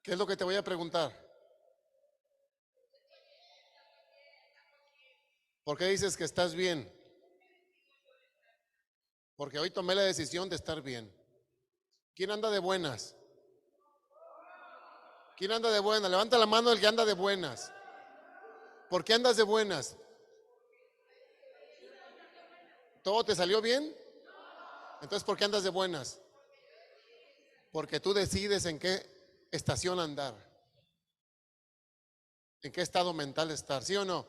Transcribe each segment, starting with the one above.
¿Qué es lo que te voy a preguntar? ¿Por qué dices que estás bien? Porque hoy tomé la decisión de estar bien. ¿Quién anda de buenas? ¿Quién anda de buenas? Levanta la mano el que anda de buenas. ¿Por qué andas de buenas? ¿Todo te salió bien? Entonces, ¿por qué andas de buenas? Porque tú decides en qué estación andar, en qué estado mental estar, ¿sí o no?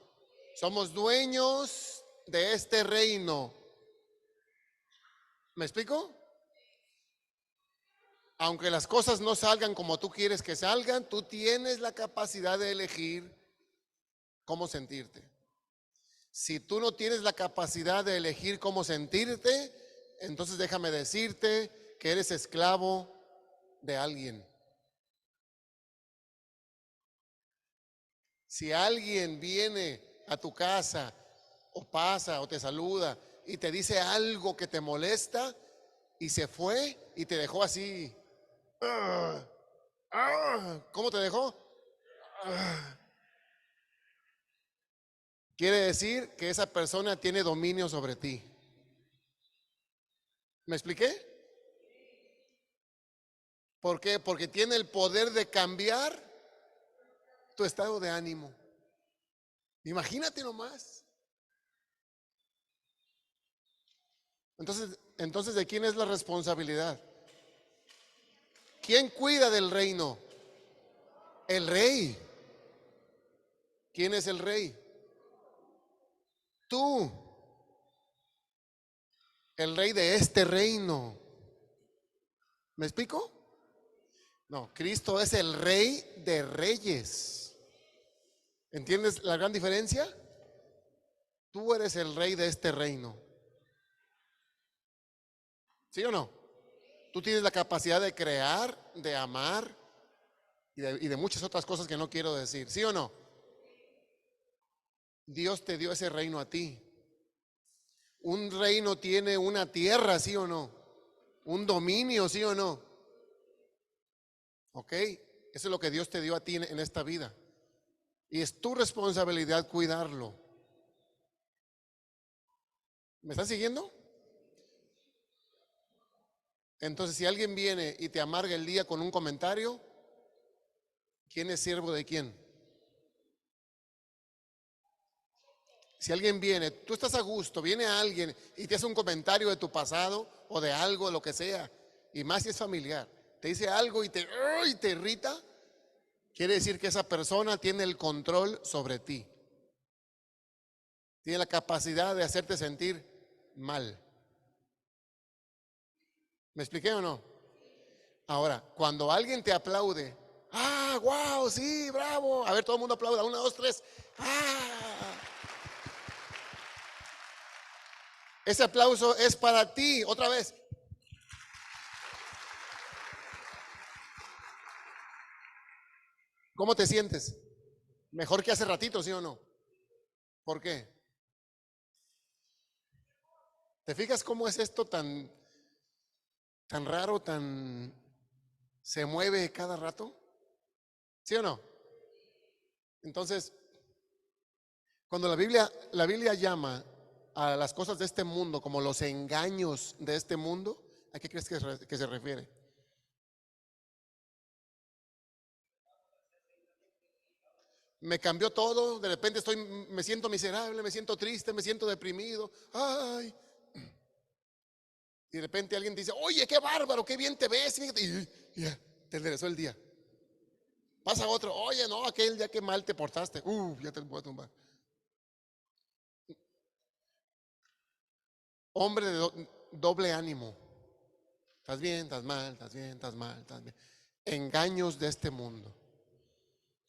Somos dueños de este reino. ¿Me explico? Aunque las cosas no salgan como tú quieres que salgan, tú tienes la capacidad de elegir cómo sentirte. Si tú no tienes la capacidad de elegir cómo sentirte, entonces déjame decirte que eres esclavo de alguien. Si alguien viene a tu casa o pasa o te saluda y te dice algo que te molesta y se fue y te dejó así, ¿cómo te dejó? Quiere decir que esa persona tiene dominio sobre ti. ¿Me expliqué? ¿Por qué? Porque tiene el poder de cambiar tu estado de ánimo. Imagínate nomás. Entonces, ¿de quién es la responsabilidad? ¿Quién cuida del reino? El rey. ¿Quién es el rey? Tú, el rey de este reino. ¿Me explico? No, Cristo es el rey de reyes. ¿Entiendes la gran diferencia? Tú eres el rey de este reino. ¿Sí o no? Tú tienes la capacidad de crear, de amar y de muchas otras cosas que no quiero decir. ¿Sí o no? Dios te dio ese reino a ti. Un reino tiene una tierra, ¿sí o no? Un dominio, ¿sí o no? ¿Ok? Eso es lo que Dios te dio a ti en esta vida. Y es tu responsabilidad cuidarlo. ¿Me estás siguiendo? Entonces, si alguien viene y te amarga el día con un comentario, ¿quién es siervo de quién? Si alguien viene, tú estás a gusto, viene alguien y te hace un comentario de tu pasado o de algo, lo que sea, y más si es familiar, te dice algo y te irrita, quiere decir que esa persona tiene el control sobre ti, tiene la capacidad de hacerte sentir mal. ¿Me expliqué o no? Ahora, cuando alguien te aplaude, wow, sí, bravo, a ver, todo el mundo aplauda, 1, 2, 3, ese aplauso es para ti, otra vez. ¿Cómo te sientes? Mejor que hace ratito, ¿sí o no? ¿Por qué? ¿Te fijas cómo es esto tan raro, se mueve cada rato? ¿Sí o no? Entonces, cuando la Biblia llama a las cosas de este mundo como los engaños de este mundo, ¿a qué crees que se refiere? Me cambió todo, de repente me siento miserable, me siento triste, me siento deprimido. Ay, y de repente alguien dice, oye, qué bárbaro, qué bien te ves, fíjate, y ya, te enderezó el día. Pasa otro, oye, no, aquel día que mal te portaste, ya te voy a tumbar. Hombre de doble ánimo. Estás bien, estás mal, estás bien, estás mal, estás bien. Engaños de este mundo.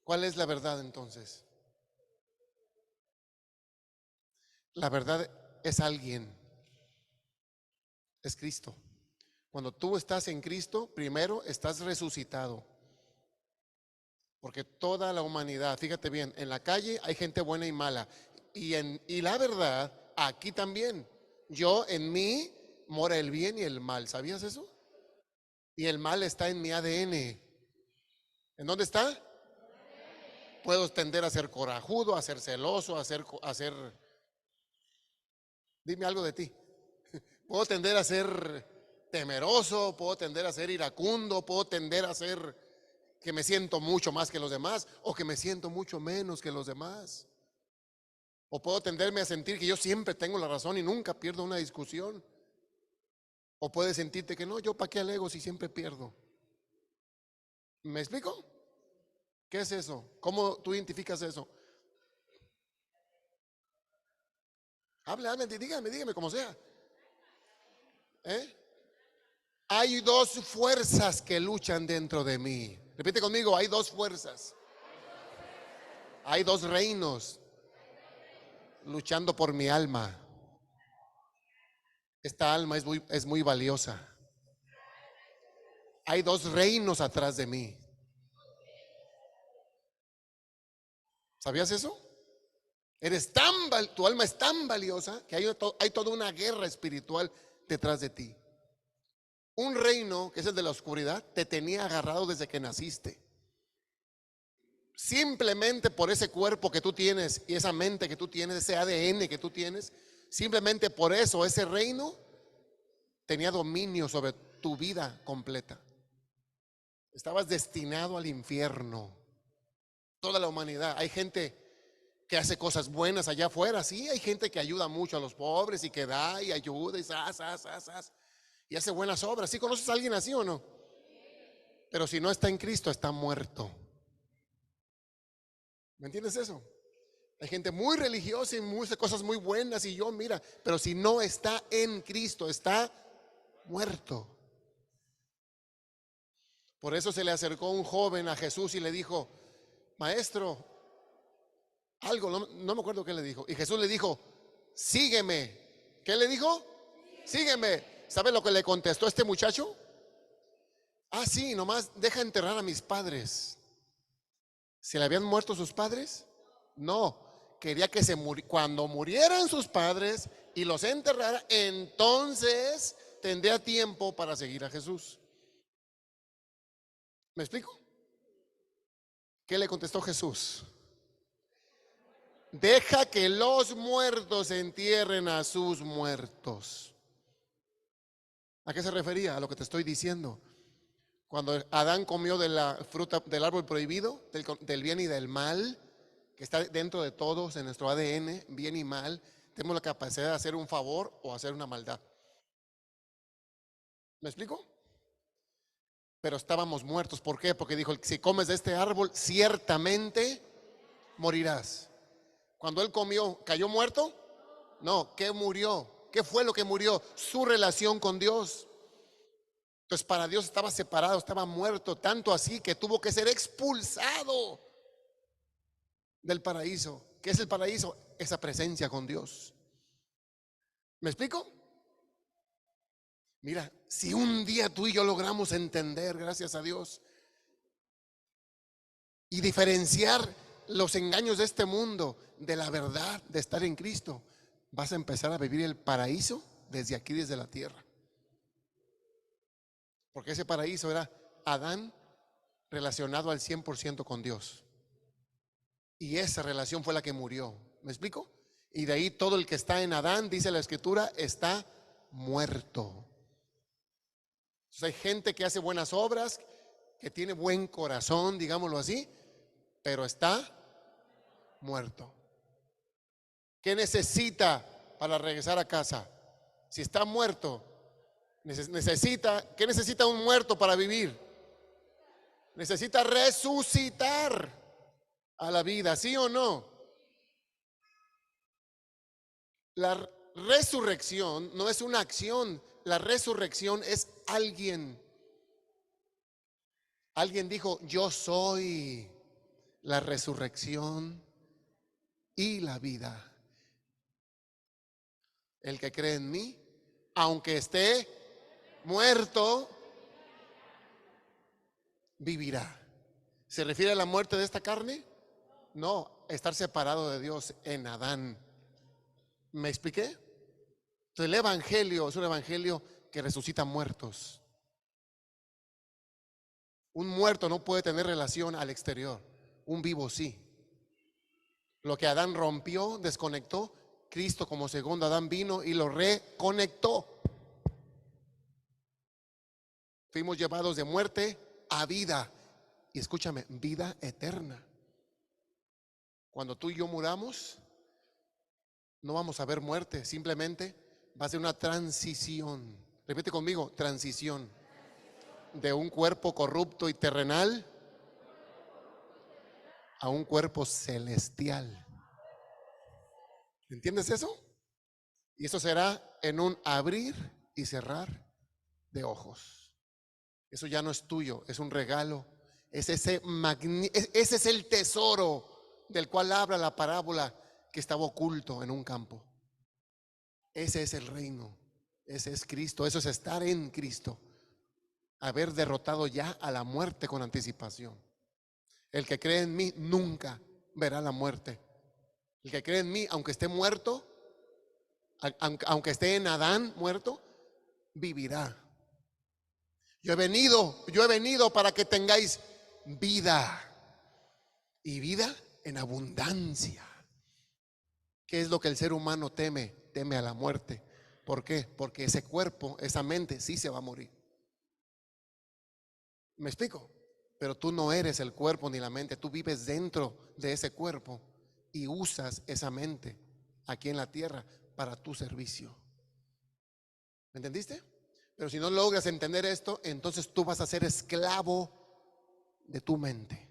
¿Cuál es la verdad entonces? La verdad es alguien, es Cristo. Cuando tú estás en Cristo, primero estás resucitado. Porque toda la humanidad, fíjate bien, en la calle hay gente buena y mala. Y la verdad, aquí también. En mí mora el bien y el mal. ¿Sabías eso? Y el mal está en mi ADN. ¿En dónde está? Puedo tender a ser corajudo, a ser celoso, a ser, dime algo de ti. Puedo tender a ser temeroso, puedo tender a ser iracundo, puedo tender a ser que me siento mucho más que los demás o que me siento mucho menos que los demás. O puedo tenderme a sentir que yo siempre tengo la razón y nunca pierdo una discusión. O puedes sentirte que no, yo para qué alego si siempre pierdo. ¿Me explico? ¿Qué es eso? ¿Cómo tú identificas eso? Hable, dígame como sea. ¿Eh? Hay dos fuerzas que luchan dentro de mí. Repite conmigo, hay dos fuerzas. Hay dos reinos luchando por mi alma. Esta alma es muy valiosa. Hay dos reinos atrás de mí. ¿Sabías eso? Tu alma es tan valiosa que hay toda una guerra espiritual detrás de ti. Un reino, que es el de la oscuridad, te tenía agarrado desde que naciste. Simplemente por ese cuerpo que tú tienes y esa mente que tú tienes, ese ADN que tú tienes, simplemente por eso ese reino tenía dominio sobre tu vida completa. Estabas destinado al infierno. Toda la humanidad. Hay gente que hace cosas buenas allá afuera, sí, hay gente que ayuda mucho a los pobres y que da y ayuda y hace buenas obras. ¿Sí conoces a alguien así o no? Pero si no está en Cristo, está muerto. ¿Me entiendes eso? Hay gente muy religiosa y hace cosas muy buenas y yo, mira, pero si no está en Cristo, está muerto. Por eso se le acercó un joven a Jesús y le dijo, maestro, algo, no me acuerdo qué le dijo. Y Jesús le dijo, sígueme. ¿Qué le dijo? Sígueme. ¿Sabe lo que le contestó este muchacho? Ah, sí, nomás deja enterrar a mis padres. ¿Se le habían muerto sus padres? No, quería que cuando murieran sus padres y los enterrara, entonces tendría tiempo para seguir a Jesús. ¿Me explico? ¿Qué le contestó Jesús? Deja que los muertos entierren a sus muertos. ¿A qué se refería? A lo que te estoy diciendo. Cuando Adán comió de la fruta del árbol prohibido, del bien y del mal, que está dentro de todos en nuestro ADN, bien y mal, tenemos la capacidad de hacer un favor o hacer una maldad. ¿Me explico? Pero estábamos muertos. ¿Por qué? Porque dijo, si comes de este árbol, ciertamente morirás. Cuando él comió, ¿cayó muerto? No, ¿qué murió? ¿Qué fue lo que murió? Su relación con Dios. Entonces para Dios estaba separado, estaba muerto, tanto así que tuvo que ser expulsado del paraíso. ¿Qué es el paraíso? Esa presencia con Dios. ¿Me explico? Mira, si un día tú y yo logramos entender, gracias a Dios, y diferenciar los engaños de este mundo de la verdad de estar en Cristo, vas a empezar a vivir el paraíso desde aquí, desde la tierra. Porque ese paraíso era Adán relacionado al 100% con Dios. Y esa relación fue la que murió. ¿Me explico? Y de ahí todo el que está en Adán, dice la Escritura, está muerto. Entonces hay gente que hace buenas obras, que tiene buen corazón, digámoslo así, pero está muerto. ¿Qué necesita para regresar a casa? Si está muerto, ¿qué necesita un muerto para vivir? Necesita resucitar a la vida, ¿sí o no? La resurrección no es una acción, la resurrección es alguien. Alguien dijo, yo soy la resurrección y la vida. El que cree en mí, aunque esté muerto, vivirá. ¿Se refiere a la muerte de esta carne? No, estar separado de Dios en Adán. ¿Me expliqué? Entonces el evangelio es un evangelio que resucita muertos. Un muerto no puede tener relación al exterior, un vivo sí. Lo que Adán rompió, desconectó, Cristo como segundo Adán vino y lo reconectó. Fuimos llevados de muerte a vida. Y escúchame, vida eterna. Cuando tú y yo muramos, no vamos a ver muerte, simplemente va a ser una transición. Repite conmigo, transición. De un cuerpo corrupto y terrenal a un cuerpo celestial. ¿Entiendes eso? Y eso será en un abrir y cerrar de ojos. Eso ya no es tuyo, es un regalo. Ese es el tesoro del cual habla la parábola que estaba oculto en un campo. Ese es el reino, ese es Cristo, eso es estar en Cristo. Haber derrotado ya a la muerte con anticipación. El que cree en mí nunca verá la muerte. El que cree en mí, aunque esté muerto, aunque esté en Adán muerto, vivirá. Yo he venido para que tengáis vida y vida en abundancia. ¿Qué es lo que el ser humano teme? Teme a la muerte. ¿Por qué? Porque ese cuerpo, esa mente sí se va a morir. ¿Me explico? Pero tú no eres el cuerpo ni la mente, tú vives dentro de ese cuerpo y usas esa mente aquí en la tierra para tu servicio. ¿Me entendiste? Pero si no logras entender esto, entonces tú vas a ser esclavo de tu mente.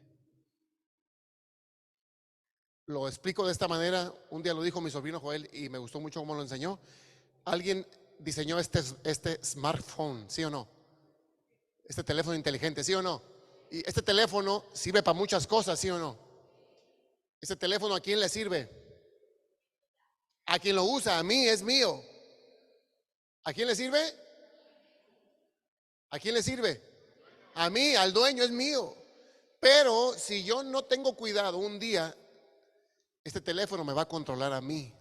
Lo explico de esta manera. Un día lo dijo mi sobrino Joel y me gustó mucho cómo lo enseñó. Alguien diseñó este smartphone, ¿sí o no? Este teléfono inteligente, ¿sí o no? Y este teléfono sirve para muchas cosas, ¿sí o no? Este teléfono, ¿a quién le sirve? A quien lo usa. A mí es mío. ¿A quién le sirve? ¿A quién le sirve? A mí, al dueño, es mío. Pero si yo no tengo cuidado, un día este teléfono me va a controlar a mí.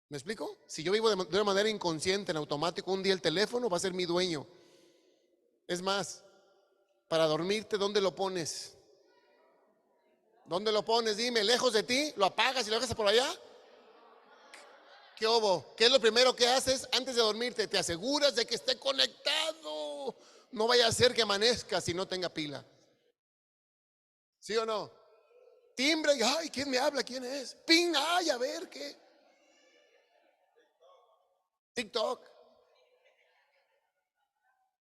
¿Me explico? Si yo vivo de una manera inconsciente, en automático, un día el teléfono va a ser mi dueño. Es más, para dormirte, ¿dónde lo pones? ¿Dónde lo pones? Dime, lejos de ti, lo apagas y lo dejas por allá. ¿Qué hubo? ¿Qué es lo primero que haces antes de dormirte? Te aseguras de que esté conectado. No vaya a ser que amanezca si no tenga pila. ¿Sí o no? Timbre y ay, ¿quién me habla? ¿Quién es? Ping, ay, a ver qué. TikTok.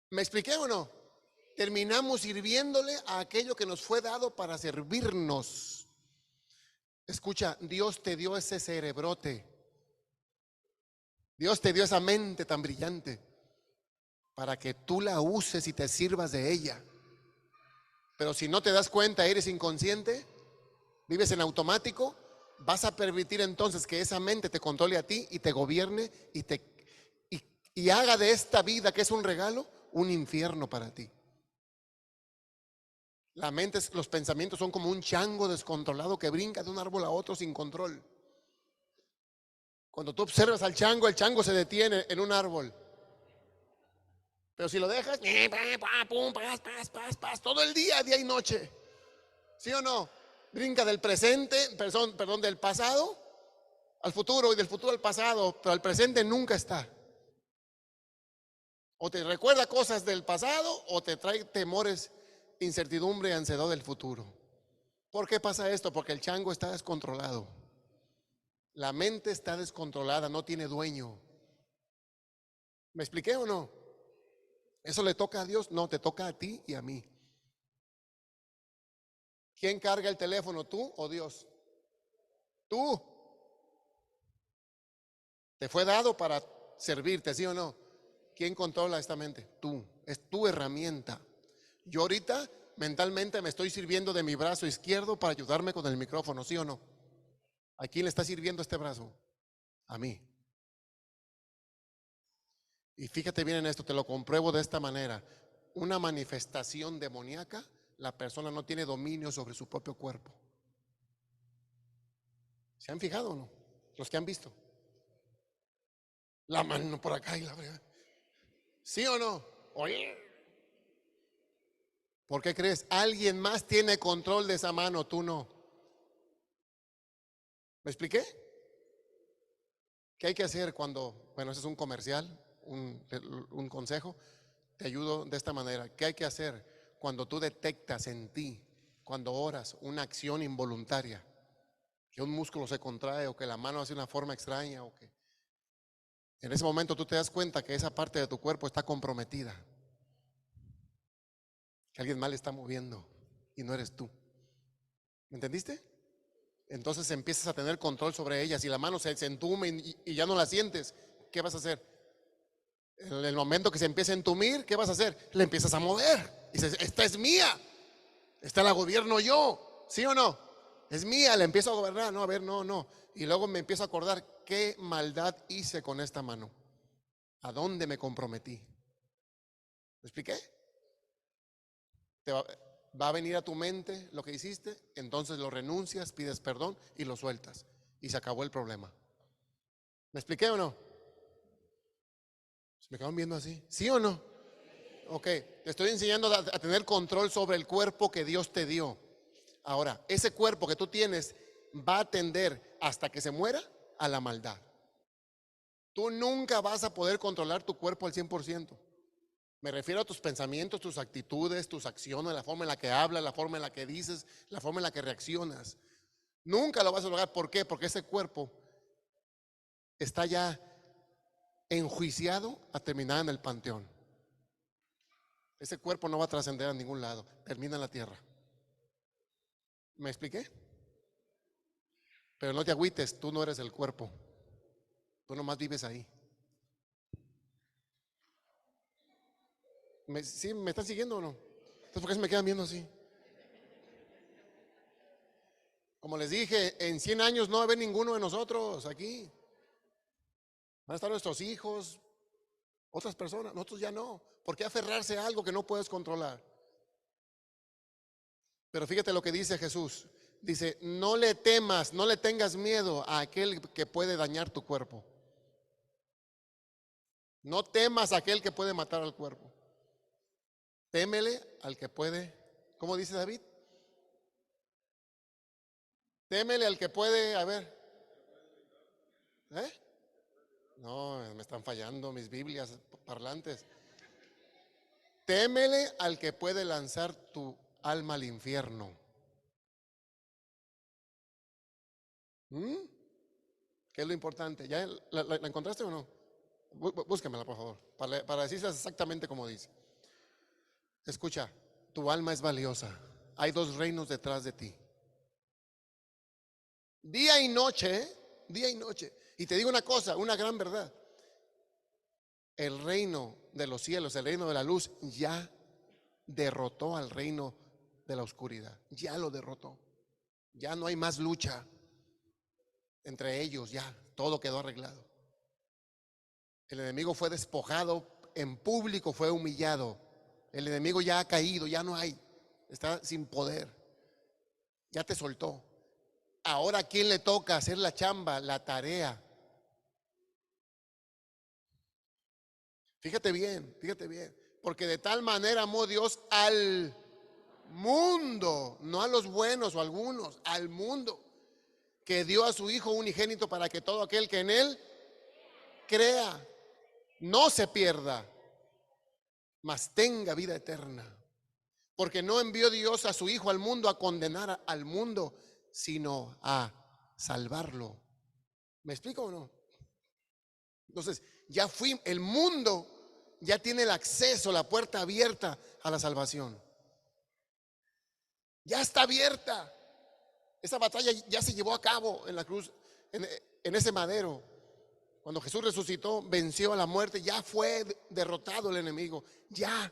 ¿Me expliqué o no? Terminamos sirviéndole a aquello que nos fue dado para servirnos. Escucha, Dios te dio ese cerebrote. Dios te dio esa mente tan brillante para que tú la uses y te sirvas de ella. Pero si no te das cuenta, eres inconsciente, vives en automático, vas a permitir entonces que esa mente te controle a ti y te gobierne y haga de esta vida, que es un regalo, un infierno para ti. La mente, los pensamientos son como un chango descontrolado que brinca de un árbol a otro sin control. Cuando tú observas al chango, el chango se detiene en un árbol. Pero si lo dejas, todo el día y noche. ¿Sí o no? Brinca del presente, perdón, del pasado al futuro y del futuro al pasado, pero al presente nunca está. O te recuerda cosas del pasado o te trae temores, incertidumbre y ansiedad del futuro. ¿Por qué pasa esto? Porque el chango está descontrolado. La mente está descontrolada, no tiene dueño. ¿Me expliqué o no? ¿Eso le toca a Dios? No, te toca a ti y a mí. ¿Quién carga el teléfono, tú o Dios? Tú. Te fue dado para servirte, ¿sí o no? ¿Quién controla esta mente? Tú. Es tu herramienta. Yo ahorita mentalmente me estoy sirviendo de mi brazo izquierdo para ayudarme con el micrófono, ¿sí o no? ¿A quién le está sirviendo este brazo? A mí. Y fíjate bien en esto, te lo compruebo de esta manera. Una manifestación demoníaca, la persona no tiene dominio sobre su propio cuerpo. ¿Se han fijado o no? Los que han visto. La mano por acá y la verdad. ¿Sí o no? Oye, ¿por qué crees? Alguien más tiene control de esa mano, tú no. ¿Me expliqué? ¿Qué hay que hacer cuando, bueno, ese es un comercial, un consejo? Te ayudo de esta manera. ¿Qué hay que hacer cuando tú detectas en ti, cuando oras, una acción involuntaria? Que un músculo se contrae o que la mano hace una forma extraña o que en ese momento tú te das cuenta que esa parte de tu cuerpo está comprometida, que alguien mal está moviendo y no eres tú. ¿Me entendiste? Entonces empiezas a tener control sobre ella. Si la mano se entume y ya no la sientes, ¿qué vas a hacer? En el momento que se empieza a entumir, ¿qué vas a hacer? Le empiezas a mover. Y dices, esta es mía, esta la gobierno yo, ¿sí o no? Es mía, la empiezo a gobernar. No, a ver, no, no. Y luego me empiezo a acordar qué maldad hice con esta mano. ¿A dónde me comprometí? ¿Me expliqué? Te va a venir a tu mente lo que hiciste, entonces lo renuncias, pides perdón y lo sueltas. Y se acabó el problema. ¿Me expliqué o no? ¿Me quedan viendo así? ¿Sí o no? Ok, te estoy enseñando a tener control sobre el cuerpo que Dios te dio. Ahora, ese cuerpo que tú tienes va a tender hasta que se muera a la maldad. Tú nunca vas a poder controlar tu cuerpo al 100%. Me refiero a tus pensamientos, tus actitudes, tus acciones, la forma en la que hablas, la forma en la que dices, la forma en la que reaccionas. Nunca lo vas a lograr. ¿Por qué? Porque ese cuerpo está ya enjuiciado a terminar en el panteón. Ese cuerpo no va a trascender a ningún lado, termina en la tierra. ¿Me expliqué? Pero no te agüites, tú no eres el cuerpo, tú nomás vives ahí. ¿Sí me están siguiendo o no? Entonces, ¿por qué se me quedan viendo así? Como les dije, en 100 años no va a haber ninguno de nosotros aquí. Van a estar nuestros hijos, otras personas, nosotros ya no. ¿Por qué aferrarse a algo que no puedes controlar? Pero fíjate lo que dice Jesús. Dice, no le temas, no le tengas miedo a aquel que puede dañar tu cuerpo. No temas a aquel que puede matar al cuerpo. Témele al que puede, ¿cómo dice David? Témele al que puede, a ver, ¿eh? No, me están fallando mis Biblias parlantes. Témele al que puede lanzar tu alma al infierno. ¿Mm? ¿Qué es lo importante? ¿Ya la encontraste o no? Búscamela, por favor, para decirles exactamente como dice. Escucha, tu alma es valiosa. Hay dos reinos detrás de ti. Día y noche, ¿eh? Día y noche. Y te digo una cosa, una gran verdad. El reino de los cielos, el reino de la luz, ya derrotó al reino de la oscuridad. Ya lo derrotó. Ya no hay más lucha entre ellos, ya todo quedó arreglado. El enemigo fue despojado en público, fue humillado. El enemigo ya ha caído, ya no hay. Está sin poder. Ya te soltó. Ahora, ¿a quién le toca hacer la chamba, la tarea? Fíjate bien. Porque de tal manera amó Dios al mundo, no a los buenos o algunos, al mundo, que dio a su Hijo unigénito para que todo aquel que en Él crea no se pierda, mas tenga vida eterna. Porque no envió Dios a su Hijo al mundo a condenar al mundo, sino a salvarlo. ¿Me explico o no? Entonces, el mundo ya tiene el acceso, la puerta abierta a la salvación. Ya está abierta. Esa batalla ya se llevó a cabo en la cruz, en ese madero. Cuando Jesús resucitó, venció a la muerte, ya fue derrotado el enemigo. Ya.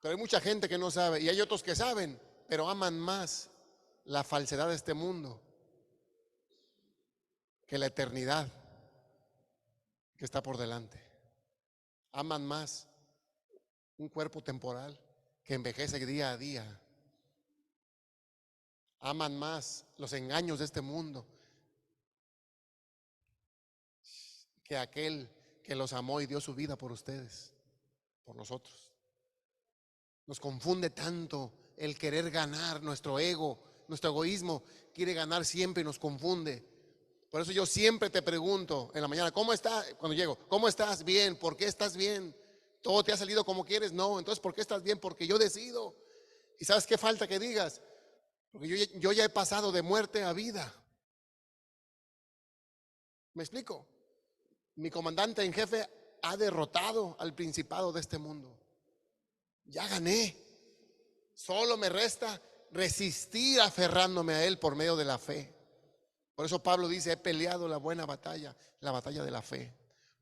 Pero hay mucha gente que no sabe y hay otros que saben, pero aman más la falsedad de este mundo que la eternidad que está por delante. Aman más un cuerpo temporal que envejece día a día. Aman más los engaños de este mundo que aquel que los amó y dio su vida por ustedes, por nosotros. Nos confunde tanto el querer ganar, nuestro ego, nuestro egoísmo quiere ganar siempre y nos confunde. Por eso yo siempre te pregunto en la mañana, ¿cómo estás? Cuando llego, ¿cómo estás? Bien. ¿Por qué estás bien? ¿Todo te ha salido como quieres? No. Entonces, ¿por qué estás bien? Porque yo decido. ¿Y sabes qué falta que digas? Porque yo ya he pasado de muerte a vida. ¿Me explico? Mi comandante en jefe ha derrotado al principado de este mundo. Ya gané. Solo me resta resistir aferrándome a él por medio de la fe. Por eso Pablo dice, he peleado la buena batalla, la batalla de la fe.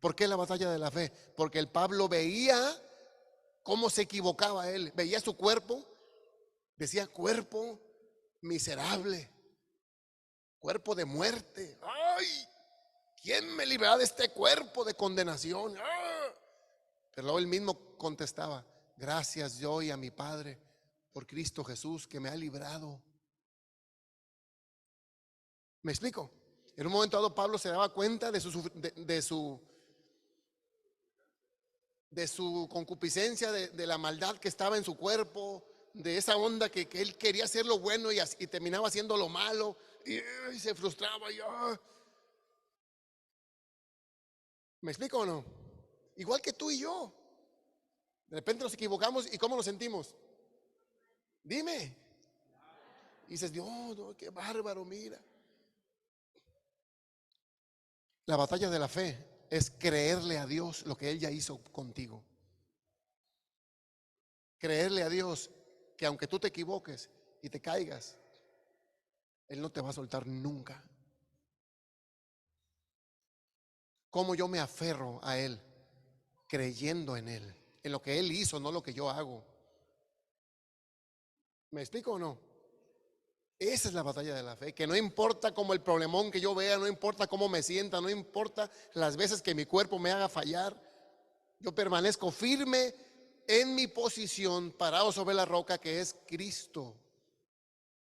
¿Por qué la batalla de la fe? Porque el Pablo veía cómo se equivocaba él. Veía su cuerpo, decía cuerpo miserable, cuerpo de muerte. ¡Ay! ¿Quién me librará de este cuerpo de condenación? ¡Ah! Pero luego él mismo contestaba, gracias yo y a mi Padre por Cristo Jesús que me ha librado. ¿Me explico? En un momento dado Pablo se daba cuenta de su concupiscencia, de la maldad que estaba en su cuerpo, de esa onda que él quería hacer lo bueno y terminaba haciendo lo malo y se frustraba. ¿Me explico o no? Igual que tú y yo. De repente nos equivocamos y ¿cómo nos sentimos? Dime. Y dices, Dios, no, qué bárbaro, mira. La batalla de la fe es creerle a Dios lo que Él ya hizo contigo. Creerle a Dios que aunque tú te equivoques y te caigas, Él no te va a soltar nunca. ¿Cómo yo me aferro a Él? Creyendo en Él, en lo que Él hizo, no lo que yo hago. ¿Me explico o no? Esa es la batalla de la fe, que no importa como el problemón que yo vea, no importa cómo me sienta, no importa las veces que mi cuerpo me haga fallar, yo permanezco firme en mi posición, parado sobre la roca que es Cristo.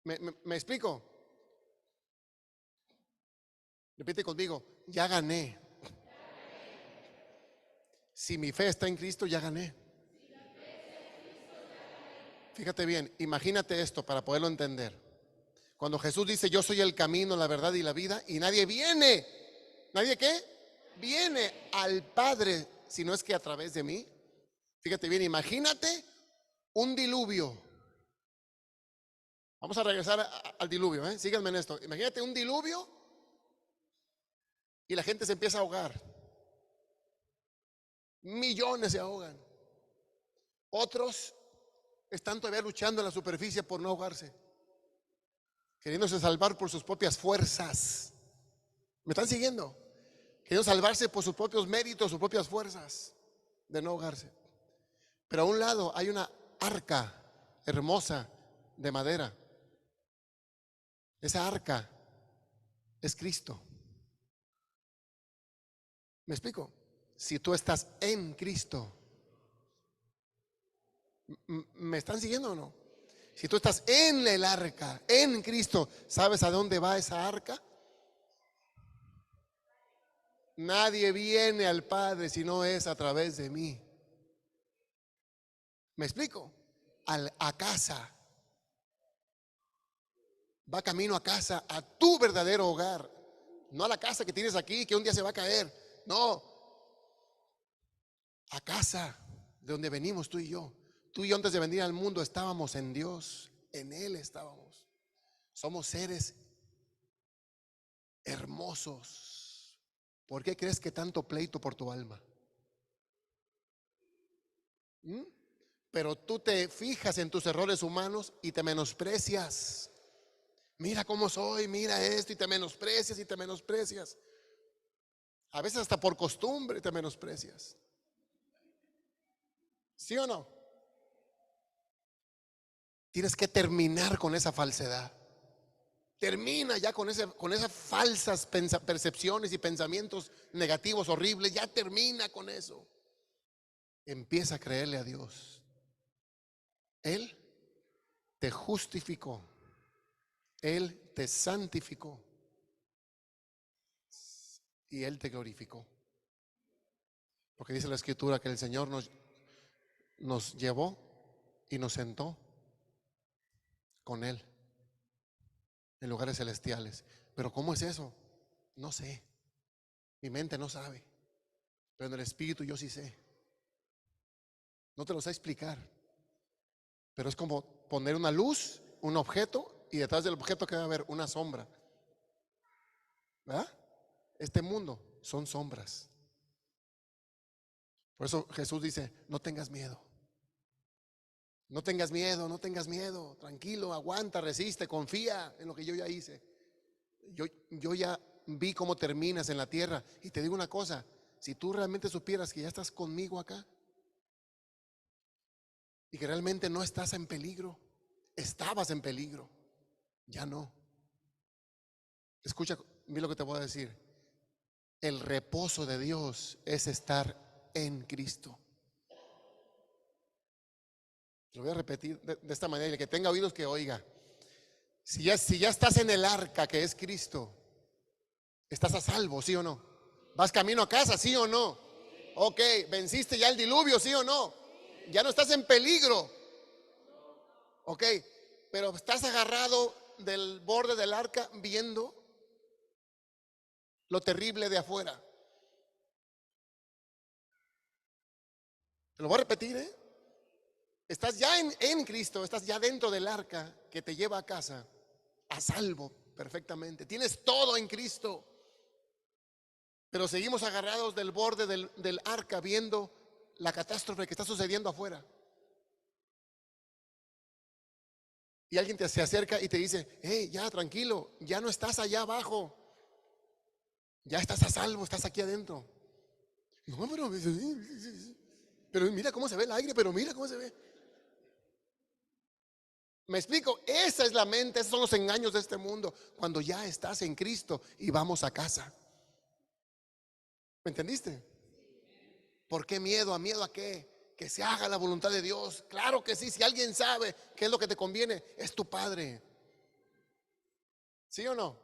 ¿Me explico? Repite conmigo, ya gané. Si mi fe está en Cristo, ya gané. Fíjate bien, imagínate esto para poderlo entender. Cuando Jesús dice, yo soy el camino, la verdad y la vida, y nadie viene, ¿nadie qué? Viene al Padre, si no es que a través de mí. Fíjate bien, imagínate un diluvio. Vamos a regresar al diluvio, síganme en esto. Imagínate un diluvio y la gente se empieza a ahogar. Millones se ahogan. Otros están todavía luchando en la superficie por no ahogarse, queriéndose salvar por sus propias fuerzas. ¿Me están siguiendo? Queriendo salvarse por sus propios méritos, sus propias fuerzas de no ahogarse. Pero a un lado hay una arca hermosa de madera. Esa arca es Cristo. ¿Me explico? Si tú estás en Cristo, ¿me están siguiendo o no? Si tú estás en el arca, en Cristo, ¿sabes a dónde va esa arca? Nadie viene al Padre si no es a través de mí. ¿Me explico? A casa. Va camino a casa, a tu verdadero hogar. No a la casa que tienes aquí, que un día se va a caer. No, a casa de donde venimos tú y yo. Tú y yo antes de venir al mundo estábamos en Dios, en Él estábamos. Somos seres hermosos. ¿Por qué crees que tanto pleito por tu alma? ¿Mm? Pero tú te fijas en tus errores humanos y te menosprecias. Mira cómo soy, mira esto, y te menosprecias y te menosprecias. A veces hasta por costumbre te menosprecias. ¿Sí o no? Tienes que terminar con esa falsedad. Termina ya con esas falsas percepciones y pensamientos negativos horribles. Ya termina con eso. Empieza a creerle a Dios. Él te justificó. Él te santificó. Y Él te glorificó. Porque dice la Escritura que el Señor nos llevó y nos sentó con Él en lugares celestiales. Pero ¿cómo es eso? No sé. Mi mente no sabe. Pero en el Espíritu yo sí sé. No te lo sé explicar. Pero es como poner una luz, un objeto, y detrás del objeto que va a haber una sombra. ¿Verdad? Este mundo son sombras. Por eso Jesús dice, no tengas miedo. No tengas miedo, no tengas miedo. Tranquilo, aguanta, resiste, confía en lo que yo ya hice. Yo ya vi cómo terminas en la tierra. Y te digo una cosa, si tú realmente supieras que ya estás conmigo acá y que realmente no estás en peligro, estabas en peligro, ya no. Escucha bien lo que te voy a decir. El reposo de Dios es estar en Cristo. Lo voy a repetir de esta manera, el que tenga oídos que oiga. Si ya estás en el arca que es Cristo, estás a salvo, ¿sí o no? ¿Vas camino a casa, sí o no? Ok, ¿venciste ya el diluvio, sí o no? Ya no estás en peligro. Ok, pero estás agarrado del borde del arca viendo lo terrible de afuera. Te lo voy a repetir, ¿eh? Estás ya en Cristo, estás ya dentro del arca que te lleva a casa, a salvo perfectamente. Tienes todo en Cristo. Pero seguimos agarrados del borde del arca viendo la catástrofe que está sucediendo afuera. Y alguien se acerca y te dice, hey, ya tranquilo, ya no estás allá abajo, ya estás a salvo, estás aquí adentro. No, pero mira cómo se ve el aire, pero mira cómo se ve. Me explico, esa es la mente, esos son los engaños de este mundo. Cuando ya estás en Cristo y vamos a casa. ¿Me entendiste? ¿Por qué miedo? ¿A miedo a qué? Que se haga la voluntad de Dios. Claro que sí, si alguien sabe qué es lo que te conviene, es tu Padre. ¿Sí o no?